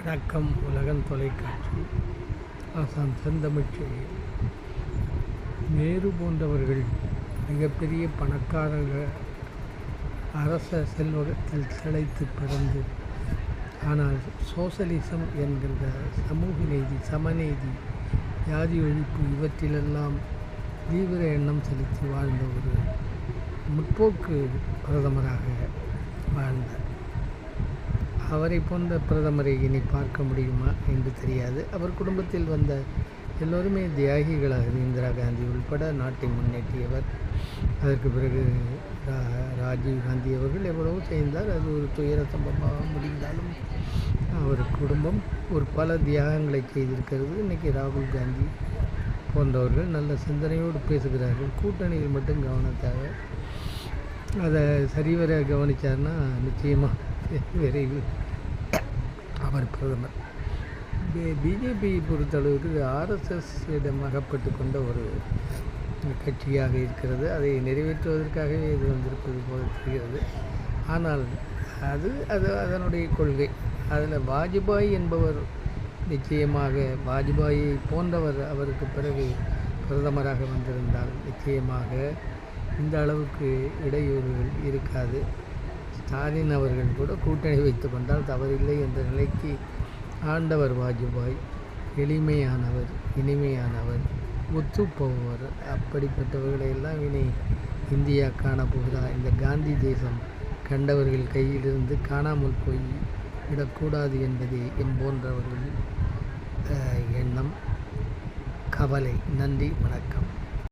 வணக்கம். உலகன் தொலைக்காட்சி ஆசான் செந்தமிழ்ச்செழியன். நேரு போன்றவர்கள் மிகப்பெரிய பணக்காரர்கள், அரச செல்வத்தில் திளைத்து பிறந்து, ஆனால் சோசலிசம் என்கின்ற சமூக நீதி, சமநீதி, ஜாதி ஒழிப்பு இவற்றிலெல்லாம் தீவிர எண்ணம் செலுத்தி வாழ்ந்த ஒரு முற்போக்கு பிரதமராக வாழ்ந்தார். அவரை போன்ற பிரதமரை இனி பார்க்க முடியுமா என்று தெரியாது. அவர் குடும்பத்தில் வந்த எல்லோருமே தியாகிகளாக, இந்திரா காந்தி உள்பட நாட்டை முன்னேற்றியவர். அதற்கு பிறகு ராஜீவ் காந்தி அவர்கள் எவ்வளவோ செய்தார். அது ஒரு துயர சம்பவமாக முடிந்தாலும் அவர் குடும்பம் ஒரு பல தியாகங்களை செய்திருக்கிறது. இன்றைக்கி ராகுல் காந்தி போன்றவர்கள் நல்ல சிந்தனையோடு பேசுகிறார்கள். கூட்டணியில் மட்டும் கவனத்தாக அதை சரிவர கவனித்தார்னா நிச்சயமாக விரைவில் அவர் பிரதமர். பிஜேபியை பொறுத்தளவுக்கு ஆர்எஸ்எஸ்ஸிடம் அகப்பட்டு கொண்ட ஒரு கட்சியாக இருக்கிறது. அதை நிறைவேற்றுவதற்காகவே இது வந்திருப்பது போல தெரிகிறது. ஆனால் அது அதனுடைய கொள்கை. அதில் வாஜ்பாய் என்பவர் நிச்சயமாக, வாஜ்பாயை போன்றவர் அவருக்கு பிறகு பிரதமராக வந்திருந்தால் நிச்சயமாக இந்த அளவுக்கு இடையூறுகள் இருக்காது. ஸ்டாலின் அவர்கள் கூட கூட்டணி வைத்து கொண்டால் தவறில்லை என்ற நிலைக்கு ஆண்டவர் வாஜ்பாய். எளிமையானவர், இனிமையானவர், ஒத்துப்போவர். அப்படிப்பட்டவர்களையெல்லாம் இனி இந்தியா காணப்போகிறா. இந்த காந்தி தேசம் கண்டவர்கள் கையிலிருந்து காணாமல் போய் விடக்கூடாது என்பதே போன்றவர்கள் எண்ணம், கவலை. நன்றி, வணக்கம்.